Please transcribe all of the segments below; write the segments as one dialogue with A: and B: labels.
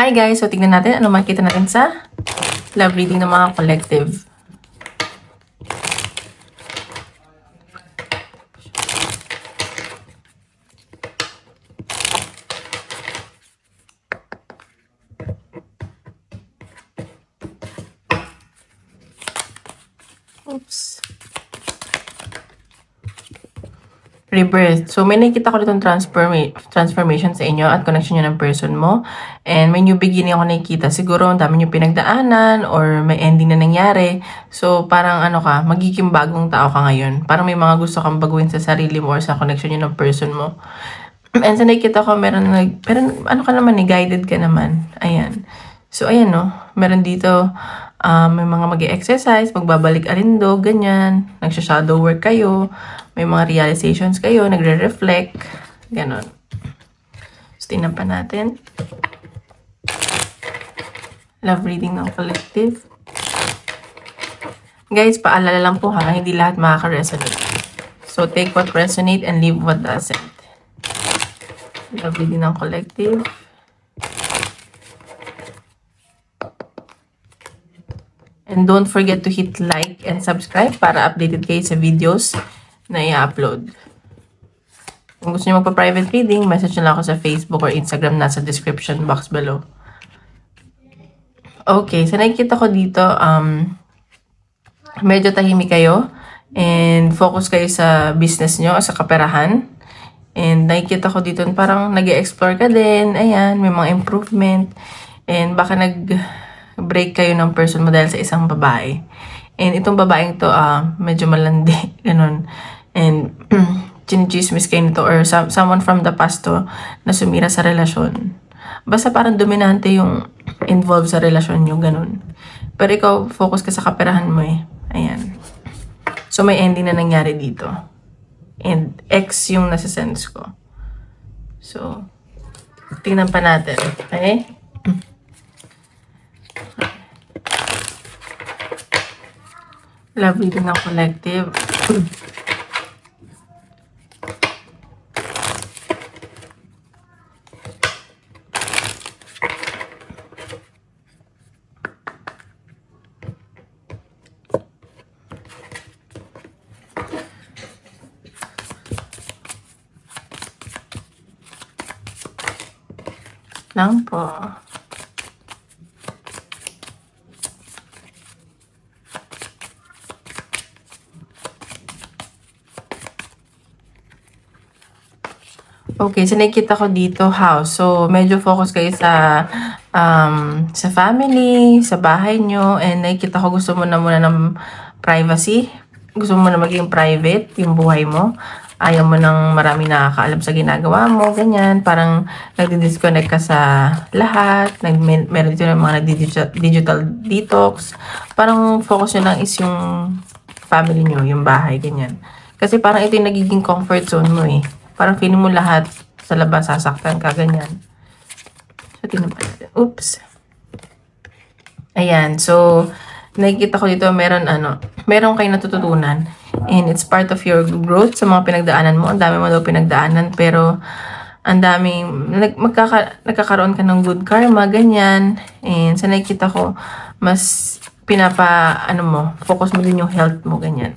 A: Hi guys! So, tignan natin ano makikita natin sa love reading ng mga collective. Oops. Rebirth. So, may nakikita ko ditong transformation sa inyo at connection nyo ng person mo. And may new beginning ako nakikita. Siguro, ang dami nyo pinagdaanan or may ending na nangyari. So, parang ano ka, magiging bagong tao ka ngayon. Parang may mga gusto kang baguhin sa sarili mo or sa connection nyo ng person mo. And sa nakikita ko, meron ano ka naman guided ka naman. Ayan. So, ayan no. Meron dito, may mga mag-exercise, magbabalik alindo, ganyan. Nagsha-shadow work kayo. May mga realizations kayo, nagre-reflect. Ganon. So, tingnan pa natin. Love reading ng collective. Guys, paalala lang po ha, hindi lahat makaka-resonate. So, take what resonate and leave what doesn't. Love reading ng collective. And don't forget to hit like and subscribe para updated kayo sa videos na i-upload. Kung gusto niyo magpa-private reading, message nyo lang ako sa Facebook or Instagram, nasa description box below. Okay, so nakikita ko dito, medyo tahimik kayo and focus kayo sa business nyo, sa kaperahan. And nakikita ko dito, parang nag-explore ka din, ayan, may mga improvement. And baka nag-break kayo ng person mo dahil sa isang babae. And itong babaeng to, medyo malandi, ganun. And chinichismis kayo nito or someone from the past to na sumira sa relasyon. Basta parang dominante yung involved sa relasyon nyo, ganun. Pero ikaw, focus ka sa kaperahan mo eh. Ayan. So, may ending na nangyari dito. And X yung nasa-sense ko. So, tingnan pa natin. Okay? Love reading ng collective. Lang po. Okay, so nakikita ko dito house. So, medyo focus kayo sa family, sa bahay nyo. And nakikita ko gusto mo na muna ng privacy. Gusto mo na maging private yung buhay mo. Ayaw mo nang maraming nakakaalam sa ginagawa mo, ganyan. Parang nagdi-disconnect ka sa lahat. Meron dito ng mga digital detox. Parang focus nyo lang is yung family nyo, yung bahay, ganyan. Kasi parang ito yung nagiging comfort zone mo eh. Parang feeling mo lahat sa labas, sasaktan ka, ganyan. So, tingnan pa natin. Oops. Ayan. So, nakikita ko dito, meron kayo natututunan. And it's part of your growth sa mga pinagdaanan mo. Ang dami mo daw pinagdaanan. Pero, ang daming, nagkakaroon ka ng good karma, ganyan. And sa nakikita ko, mas focus mo din yung health mo, ganyan.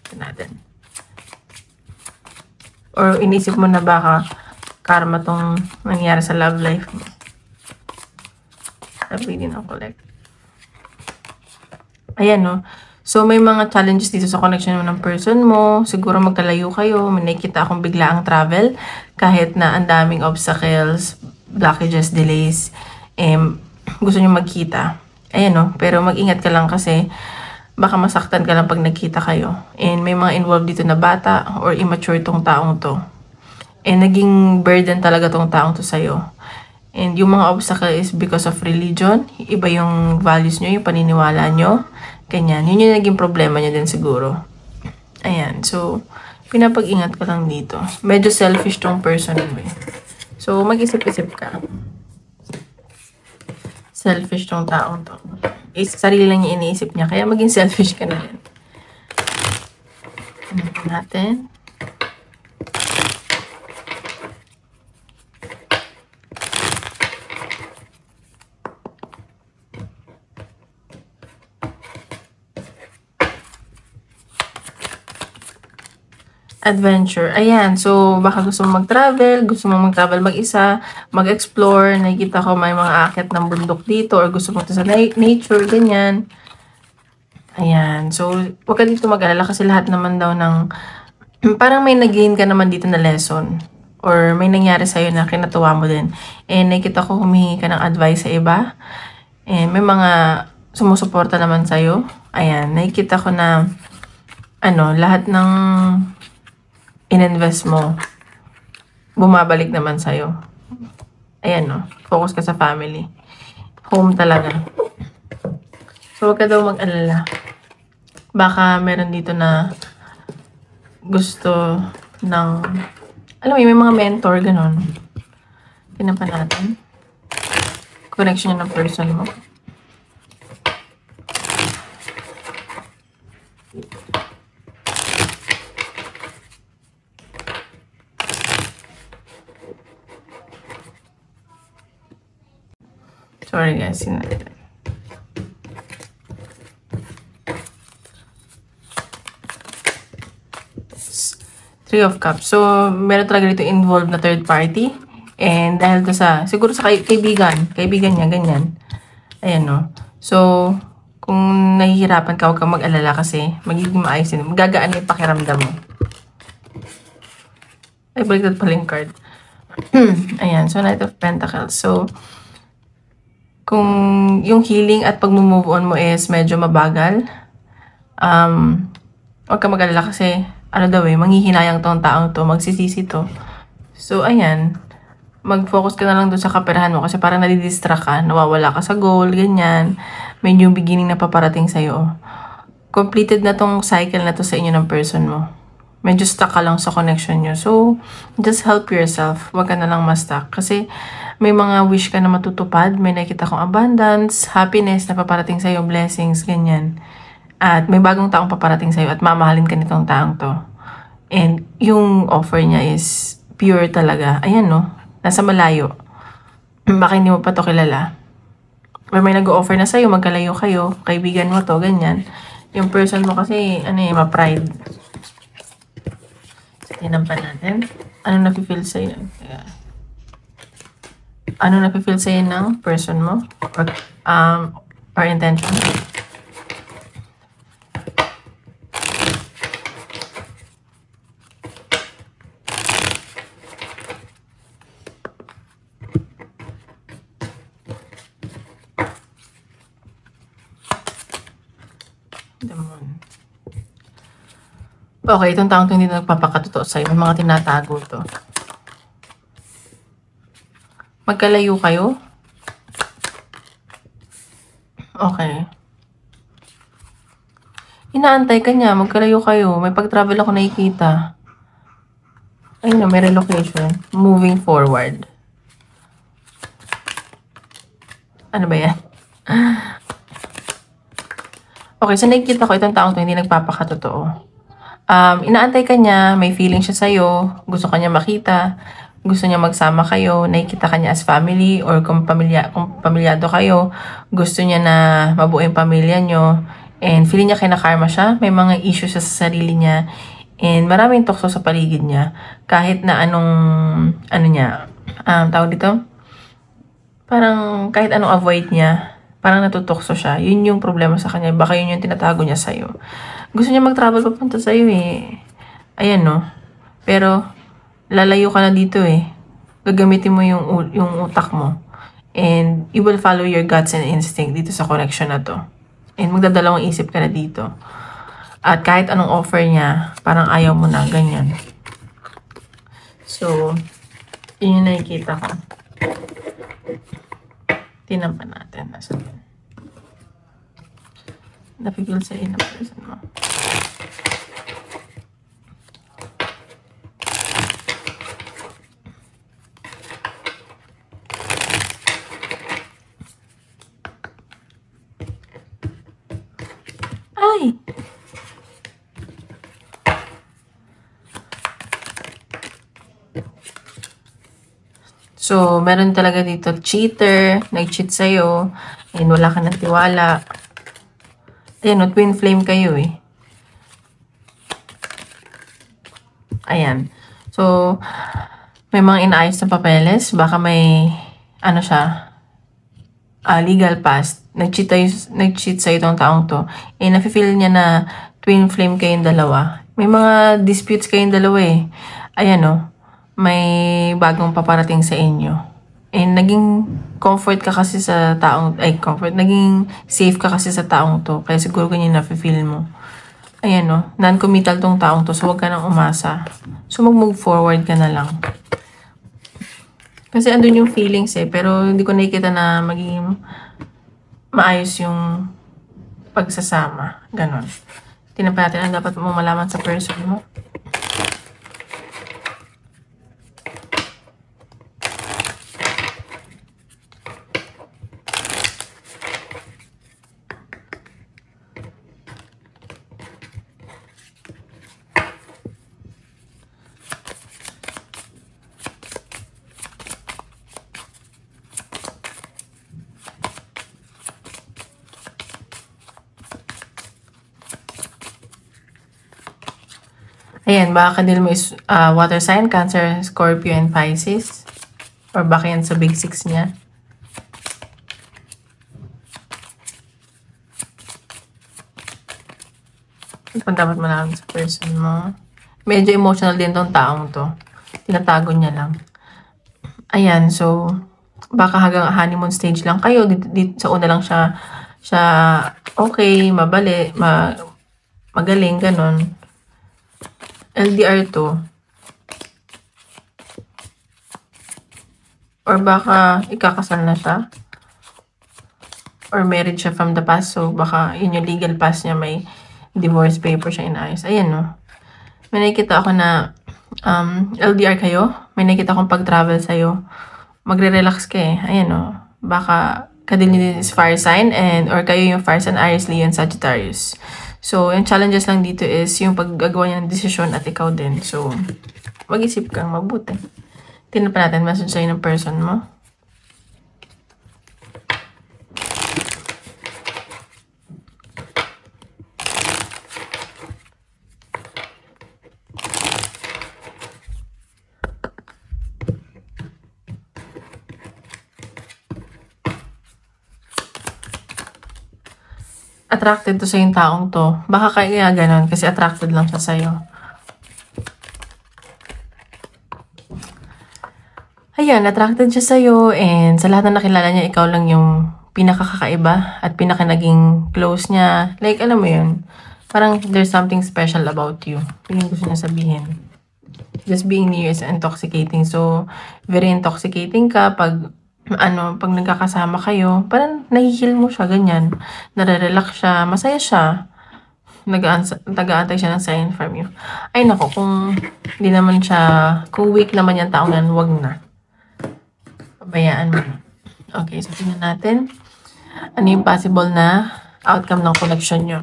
A: Ito natin. Or inisip mo na baka karma tong nangyari sa love life mo. Sabi din ang collect. Ayan no. So may mga challenges dito sa connection mo ng person mo. Siguro magkalayo kayo. May nakikita akong biglaang travel. Kahit na ang daming obstacles, blockages, delays. Gusto nyo magkita. Ayan no. Pero mag-ingat ka lang kasi baka masaktan ka lang pag nagkita kayo. And may mga involved dito na bata or immature tong taong to. And naging burden talaga tong taong to sa'yo. And yung mga obstacle is because of religion. Iba yung values nyo, yung paniniwala nyo. Ganyan. Yun yung naging problema nyo din siguro. Ayan. So, pinapag-ingat ka lang dito. Medyo selfish tong person mo eh. So, mag-isip-isip ka. Selfish tong taong to. Sarili lang niya iniisip niya. Kaya maging selfish ka na rin. Ano natin? Adventure. Ayan. So, baka gusto mo mag-travel, mag-isa, mag-explore. Nakikita ko may mga akit ng bundok dito or gusto mo sa nature, ganyan. Ayan. So, huwag ka dito mag-alala kasi lahat naman daw ng parang may nag-gain ka naman dito na lesson or may nangyari sa'yo na kinatuwa mo din. And nakikita ko humihingi ka ng advice sa iba. And may mga sumusuporta naman sa'yo. Ayan. Nakikita ko na lahat ng ininvest mo, bumabalik naman sa'yo. Ayan, no? Focus ka sa family. Home talaga. So, huwag ka daw mag-alala. Baka meron dito na gusto ng, alam mo, may mga mentor, ganun. Tingnan pa natin. Connection ng person mo. Sorry guys. Three of Cups. So, meron talaga dito involved na third party. And dahil to sa, siguro sa kaibigan niya, ganyan. Ayan, no. So, kung nahihirapan ka, huwag kang mag-alala kasi magiging maayos din. Magagaan yung pakiramdam mo. Ay, baliktad pala yung card. Ayan, so Knight of Pentacles. So, kung yung healing at pag-move on mo is medyo mabagal, huwag ka mag-alala kasi, manghihinayang tong taong to, magsisisi to. So, ayan, mag-focus ka na lang doon sa kaperahan mo kasi parang nadidistract ka, nawawala ka sa goal, ganyan. May new beginning na paparating sa'yo. Completed na tong cycle na to sa inyo ng person mo. Medyo stuck ka lang sa connection nyo. So, just help yourself. Huwag ka na lang ma-stuck. Kasi, may mga wish ka na matutupad. May nakikita kong abundance, happiness na paparating sa'yo, blessings, ganyan. At may bagong taong paparating sa'yo at mamahalin ka nitong taong to. And yung offer niya is pure talaga. Ayan, no? Nasa malayo. Baka hindi mo pa to kilala. Or may nag-offer na sa'yo, magkalayo kayo, kaibigan mo to, ganyan. Yung person mo kasi, ma-pride. Tinan pa natin. Ano nafe-feel sa'yo? Ano nafe-feel sa'yo ng person mo? Or intention? Okay, itong taong hindi na nagpapakatotoo sa'yo. May mga tinatago to. Magkalayo kayo? Okay. Inaantay ka niya. Magkalayo kayo. May pag-travel ako nakikita. Ayun na, may relocation. Moving forward. Ano ba yan? Okay, so nakikita ko itong taong to hindi nagpapakatotoo. Inaantay ka niya, may feeling siya sa'yo, gusto ka niya makita, gusto niya magsama kayo, nakikita ka niya as family, or kung pamilyado kayo, gusto niya na mabuo yung pamilya niyo, and feeling niya kinakarma siya, may mga issues sa sarili niya, and maraming tukso sa paligid niya, kahit na tawag dito, parang kahit anong avoid niya, parang natutukso siya. Yun yung problema sa kanya. Baka yun yung tinatago niya sa'yo. Gusto niya mag-travel papunta sa'yo eh. Ayan, no? Pero, lalayo ka na dito eh. Gagamitin mo yung utak mo. And, you will follow your guts and instinct dito sa connection na to. And, magdadalawang isip ka na dito. At kahit anong offer niya, parang ayaw mo na, ganyan. So, yun yung nakikita ko. Tinan pa natin. Napigil sa inang person mo. Ay! So, meron talaga dito cheater, nag-cheat sa'yo, and wala ka ng tiwala. Ayan, twin flame kayo eh. Ayan. So, may mga inaayos na papeles. Baka may, ano siya, legal past. Nag-cheat sa'yo itong taong to. Nafe-feel niya na twin flame kayong dalawa. May mga disputes kayong dalawa eh. Ayan o. May bagong paparating sa inyo. Naging comfort ka kasi sa taong, naging safe ka kasi sa taong to. Kaya siguro ganyan nafe-feel mo. Ayan o, non-committal tong taong to, so huwag ka nang umasa. So mag-move forward ka na lang. Kasi andun yung feelings eh, pero hindi ko nakikita na magiging maayos yung pagsasama. Ganon. Tingnan pa natin ang dapat mo malaman sa person mo. Ayan, baka kadil mo is water sign, Cancer, Scorpio, and Pisces. Or baka yan sa big six niya. Ito pa dapat malaman sa person mo. Medyo emotional din tong taong to. Tinatago niya lang. Ayan, so baka hanggang honeymoon stage lang kayo. Dito sa una lang siya okay, magaling, ganon. LDR to. Or baka ikakasal na siya. Or married siya from the past. So baka yun yung legal past niya, may divorce paper siya inaayos. Ayan no. May nakikita ako na LDR kayo. May nakikita akong pag-travel sa'yo. Magre-relax ka eh. Ayan no. Baka kadil niyo is fire sign or kayo yung fire sign, Aries, Leo, and Sagittarius. So, yung challenges lang dito is yung paggagawa niya ng desisyon at ikaw din. So, mag-isip kang mabuti. Tingnan pa natin message sa'yo ng person mo. Attracted to sa yung taong to. Baka kaya ganon kasi attracted lang siya sa'yo. Ayan, attracted siya sa'yo and sa lahat na nakilala niya, ikaw lang yung pinakakakaiba at pinaka-naging close niya. Like, alam mo yun, parang there's something special about you. Yung gusto niya sabihin. Just being near is intoxicating. So, very intoxicating ka pag pag nagkakasama kayo, parang nahihil mo siya, ganyan. Nare-relax siya, masaya siya. Nag-aantay siya ng sign from you. Ay nako, kung hindi naman siya, kung weak naman yung taong yan, wag na. Pabayaan mo. Okay, so tingnan natin. Ano yung possible na outcome ng connection nyo?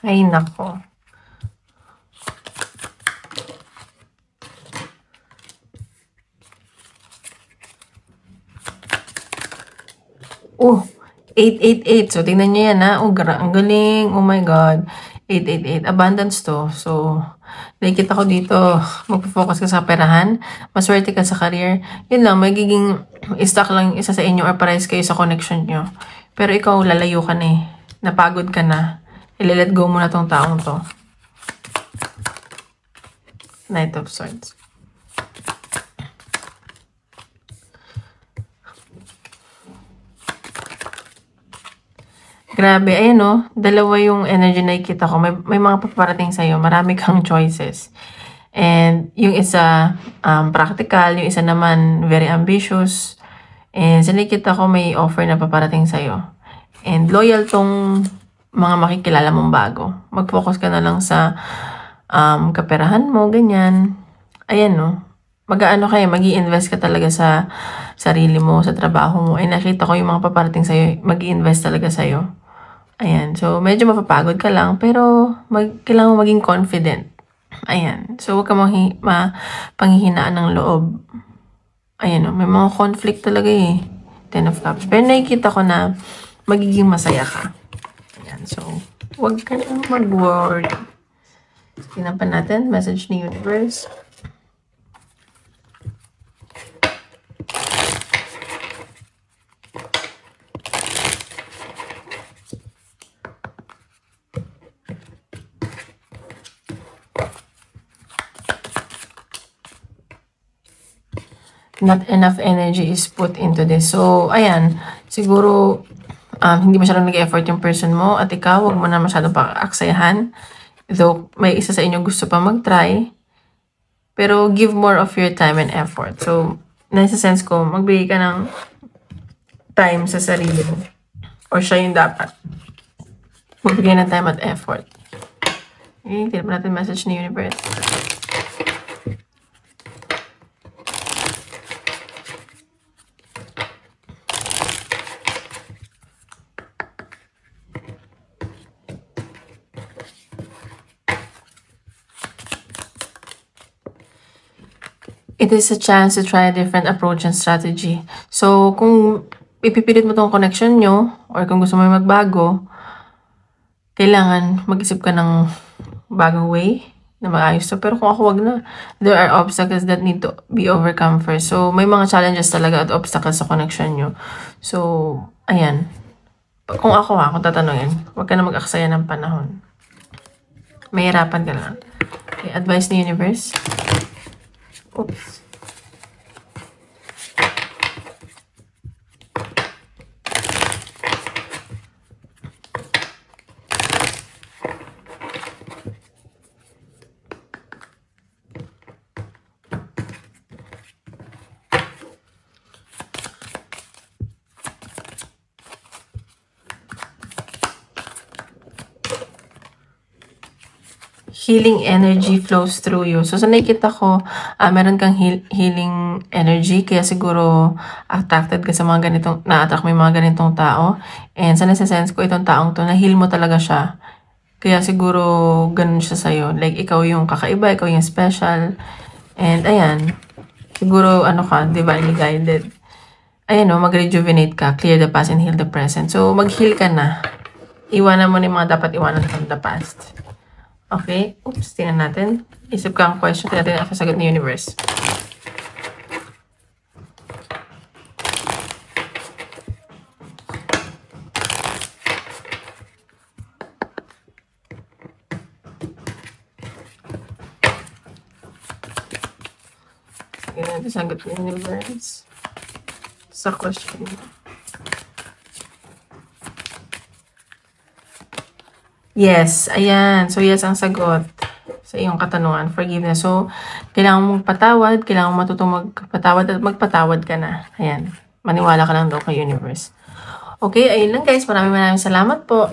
A: Ay, nako. Oh, 888. So, tingnan nyo yan, ha? Oh, ang galing. Oh my God. 888. Abundance to. So, nakikita ko dito, magpo-focus ka sa perahan. Maswerte ka sa career. Yun lang, magiging stuck lang isa sa inyo or pares kayo sa connection nyo. Pero ikaw, lalayo ka na eh. Napagod ka na. I-let go mo na tong taong to. Knight of Swords. Grabe, ayan o. Dalawa yung energy na nakikita ko. May mga paparating sa'yo. Marami kang choices. And yung isa practical, yung isa naman very ambitious. And sa nakikita ko may offer na paparating sa'yo. And loyal tong mga makikilala mong bago. Mag-focus ka na lang sa kaperahan mo, ganyan. Ayan, no? Mag-aano kayo, mag-i-invest ka talaga sa sarili mo, sa trabaho mo. Nakita ko yung mga paparating sa'yo, mag-i-invest talaga sa'yo. Ayan, so medyo mapapagod ka lang, pero kailangan mo maging confident. Ayan. So, huwag ka panghihinaan ng loob. Ayan o, may mga conflict talaga eh. 10 of Cups. Pero nakikita ko na magiging masaya ka. Ayan. So, huwag ka na mag-worry. Tingnan pa natin. Message ni Universe. Not enough energy is put into this. So, ayan. Siguro, hindi masyadong nag-effort yung person mo at ikaw, huwag mo na masyadong pa-aksayahan. Though, may isa sa inyo gusto pa mag-try. Pero, give more of your time and effort. So, nasa sense ko, magbigay ka ng time sa sarili mo. Or siya yung dapat. Magbigay ng time at effort. Okay, tignan pa natin message ni Universe. It is a chance to try a different approach and strategy. So, kung ipipilit mo tong connection nyo, or kung gusto mo magbago, kailangan mag-isip ka ng bagong way na maayos to. Pero kung ako, wag na. There are obstacles that need to be overcome first. So, may mga challenges talaga at obstacles sa connection nyo. So, ayan. Kung ako kung tatanungin, wag ka na mag-aksaya ng panahon. Mahirapan ka lang. Okay, advice ni Universe. Oops. Healing energy flows through you. So, sa nakikita ko, meron kang healing energy. Kaya siguro, attracted ka sa mga ganitong, na-attract mo yung mga ganitong tao. And sa nasa-sense ko, itong taong to, na-heal mo talaga siya. Kaya siguro, ganun siya sa'yo. Like, ikaw yung kakaiba, ikaw yung special. And, ayan. Siguro, divinely guided. Ayan mag-rejuvenate ka. Clear the past and heal the present. So, mag-heal ka na. Iwanan mo na yung mga dapat iwanan from the past. Okay? Oops, tingnan natin. Isip ka ang question. Tingnan natin ang sasagot ni Universe. Tingnan natin sasagot ni Universe sa question. Yes, ayan. So, yes ang sagot sa iyong katanungan. Forgiveness. So, kailangan mong patawad. Kailangan mong matutong magpatawad at magpatawad ka na. Ayan. Maniwala ka lang daw kay Universe. Okay, ayun lang guys. Maraming salamat po.